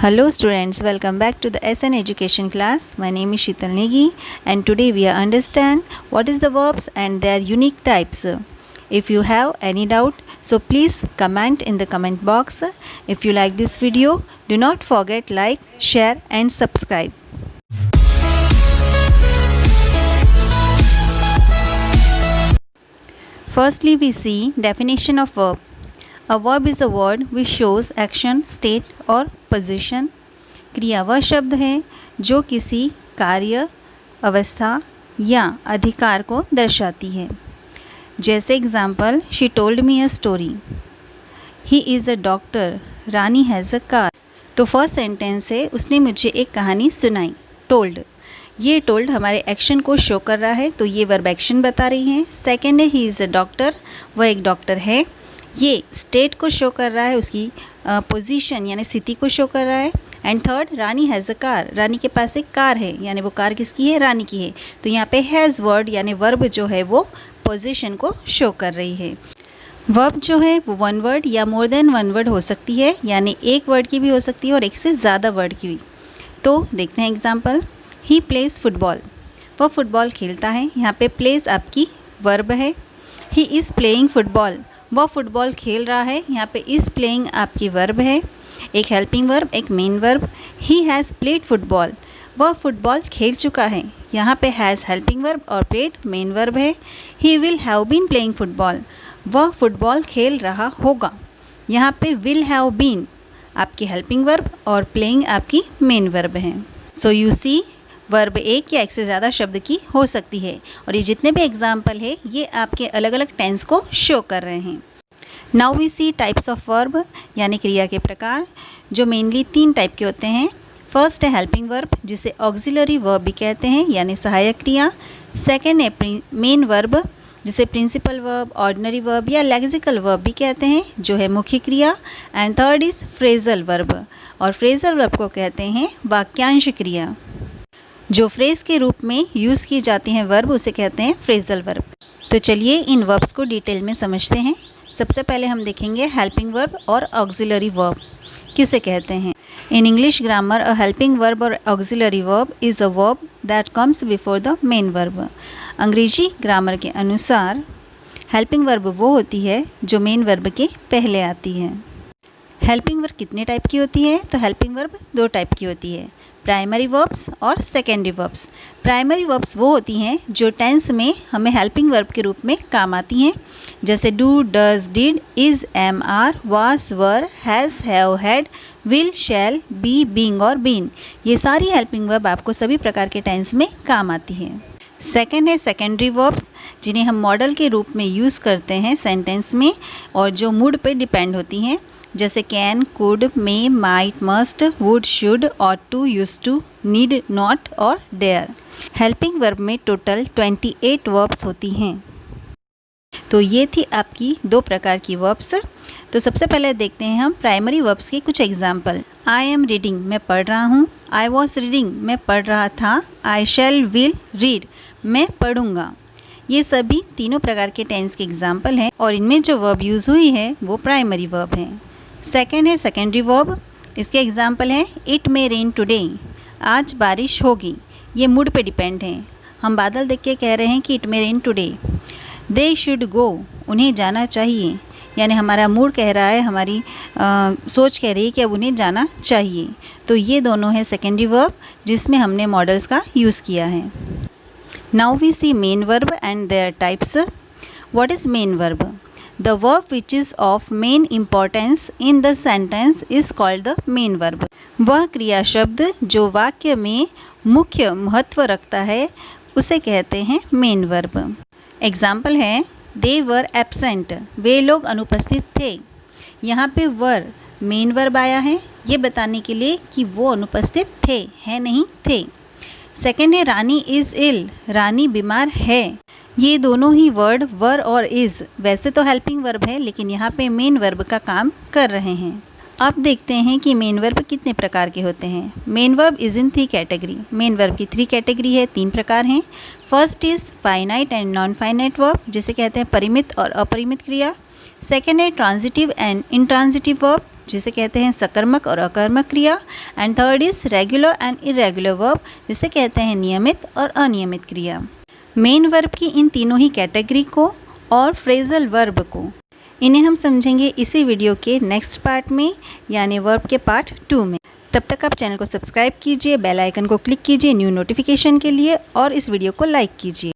Hello students, welcome back to the SN Education class. My name is Sheetal Negi and today we are understand what is the verbs and their unique types. If you have any doubt, so please comment in the comment box. If you like this video, do not forget like, share and subscribe. Firstly, we see definition of verb. A verb is a word which shows action, state और position. क्रिया वह शब्द है जो किसी कार्य, अवस्था या अधिकार को दर्शाती है. जैसे example, she told me a story. He is a doctor. Rani has a car. तो फर्स्ट सेंटेंस है उसने मुझे एक कहानी सुनाई. टोल्ड, ये टोल्ड हमारे एक्शन को शो कर रहा है, तो ये वर्ब एक्शन बता रही है. सेकेंड है ही इज़ अ डॉक्टर, वह एक डॉक्टर है. ये स्टेट को शो कर रहा है, उसकी पोजीशन यानी स्थिति को शो कर रहा है. And third, Rani has a car, Rani के पास एक कार है, यानी वो कार किसकी है, रानी की है. तो यहाँ पे हैज़ वर्ड यानी वर्ब जो है वो पोजीशन को शो कर रही है. वर्ब जो है वो वन वर्ड या मोर देन वन वर्ड हो सकती है, यानी एक वर्ड की भी हो सकती है और एक से ज़्यादा वर्ड की भी. तो देखते हैं एग्जाम्पल. ही प्लेज फुटबॉल, वह फुटबॉल खेलता है. यहाँ पे प्लेज आपकी वर्ब है. ही इज़ प्लेइंग फुटबॉल, वह फुटबॉल खेल रहा है. यहाँ पे इज़ प्लेइंग आपकी वर्ब है, एक हेल्पिंग वर्ब, एक main verb. He has played football, वह फुटबॉल खेल चुका है. यहाँ पे हैज़ हेल्पिंग वर्ब और प्लेड मेन वर्ब है. He will have been playing football, वह फुटबॉल खेल रहा होगा. यहाँ पे विल हैव बीन आपकी हेल्पिंग वर्ब और प्लेइंग आपकी मेन वर्ब है. सो यू सी, वर्ब एक या एक से ज़्यादा शब्द की हो सकती है और ये जितने भी एग्जाम्पल है ये आपके अलग अलग टेंस को शो कर रहे हैं. Now we see types of verb यानी क्रिया के प्रकार, जो मेनली 3 टाइप के होते हैं. फर्स्ट है हेल्पिंग वर्ब, जिसे ऑक्सिलरी वर्ब भी कहते हैं यानी सहायक क्रिया. सेकेंड है मेन वर्ब, जिसे प्रिंसिपल वर्ब, ऑर्डिनरी वर्ब या लेक्सिकल वर्ब भी कहते हैं, जो है मुख्य क्रिया. And third is phrasal verb, और फ्रेजल वर्ब को कहते हैं वाक्यांश क्रिया. जो फ्रेज के रूप में यूज़ की जाती हैं वर्ब उसे कहते हैं फ्रेजल वर्ब. तो चलिए इन वर्ब्स को डिटेल में समझते हैं. सबसे पहले हम देखेंगे हेल्पिंग वर्ब और ऑक्सिलरी वर्ब किसे कहते हैं. In English grammar a helping verb और auxiliary verb is a verb that comes before the main verb. अंग्रेजी ग्रामर के अनुसार हेल्पिंग वर्ब वो होती है जो मेन वर्ब के पहले आती है. हेल्पिंग वर्ब कितने टाइप की होती है, तो हेल्पिंग वर्ब 2 टाइप की होती है, प्राइमरी वर्ब्स और सेकेंडरी वर्ब्स. प्राइमरी वर्ब्स वो होती हैं जो टेंस में हमें हेल्पिंग वर्ब के रूप में काम आती हैं, जैसे do, does, did, is, am, are, was, were, has, have, had, will, shall, be, being और बीन. ये सारी हेल्पिंग वर्ब आपको सभी प्रकार के टेंस में काम आती हैं. सेकेंड है सेकेंडरी वर्ब्स, जिन्हें हम मॉडल के रूप में यूज़ करते हैं सेंटेंस में और जो मूड पे डिपेंड होती हैं, जैसे can, could, may, might, must, would, should, ought to, use to, need, not और डेयर. हेल्पिंग वर्ब में टोटल 28 वर्ब्स होती हैं. तो ये थी आपकी 2 प्रकार की वर्ब्स. तो सबसे पहले देखते हैं हम प्राइमरी वर्ब्स के कुछ एग्जाम्पल. आई एम रीडिंग, मैं पढ़ रहा हूँ. आई वॉज रीडिंग, मैं पढ़ रहा था. आई शैल विल रीड, मैं पढ़ूंगा. ये सभी तीनों प्रकार के टेंस के एग्जाम्पल हैं और इनमें जो वर्ब यूज़ हुई है वो प्राइमरी वर्ब है. सेकेंड है सेकेंडरी वर्ब, इसके एग्जाम्पल हैं इट मे रेन टुडे, आज बारिश होगी. ये मूड पे डिपेंड है, हम बादल देख के कह रहे हैं कि it may rain today. They should go, उन्हें जाना चाहिए, यानी हमारा मूड कह रहा है, हमारी सोच कह रही है कि अब उन्हें जाना चाहिए. तो ये दोनों है सेकेंडरी वर्ब जिसमें हमने मॉडल्स का यूज़ किया है. Now we see main verb and their types. What is main verb? The verb which is of main importance in the sentence is called the main verb. वह क्रिया शब्द जो वाक्य में मुख्य महत्व रखता है उसे कहते हैं मेन वर्ब. एग्जाम्पल है they were absent, वे लोग अनुपस्थित थे. यहाँ पे वर मेन वर्ब आया है ये बताने के लिए कि वो अनुपस्थित थे, है नहीं थे. सेकेंड है रानी इज़ इल, रानी बीमार है. ये दोनों ही वर्ड वर और इज़ वैसे तो हेल्पिंग वर्ब है लेकिन यहाँ पे मेन वर्ब का काम कर रहे हैं. अब देखते हैं कि मेन वर्ब कितने प्रकार के होते हैं. Main verb is in 3 category. Main verb की 3 कैटेगरी है, 3 प्रकार हैं. First is finite and non finite verb, जिसे कहते हैं परिमित और अपरिमित क्रिया. सेकेंड है ट्रांजिटिव एंड इनट्रांजिटिव वर्ब, जिसे कहते हैं सकर्मक और अकर्मक क्रिया, and third is regular and irregular verb, जिसे कहते हैं नियमित और अनियमित क्रिया। मेन वर्ब की इन तीनों ही कैटेगरी को और फ्रेजल वर्ब को, इन्हें हम समझेंगे इसी वीडियो के नेक्स्ट पार्ट में, यानी वर्ब के पार्ट 2 में। तब तक आप चैनल को सब्सक्राइब कीजिए, बेल आइकन को क्लिक कीजिए न्यू नोटिफिकेशन के लिए, और इस वीडियो को लाइक कीजिए।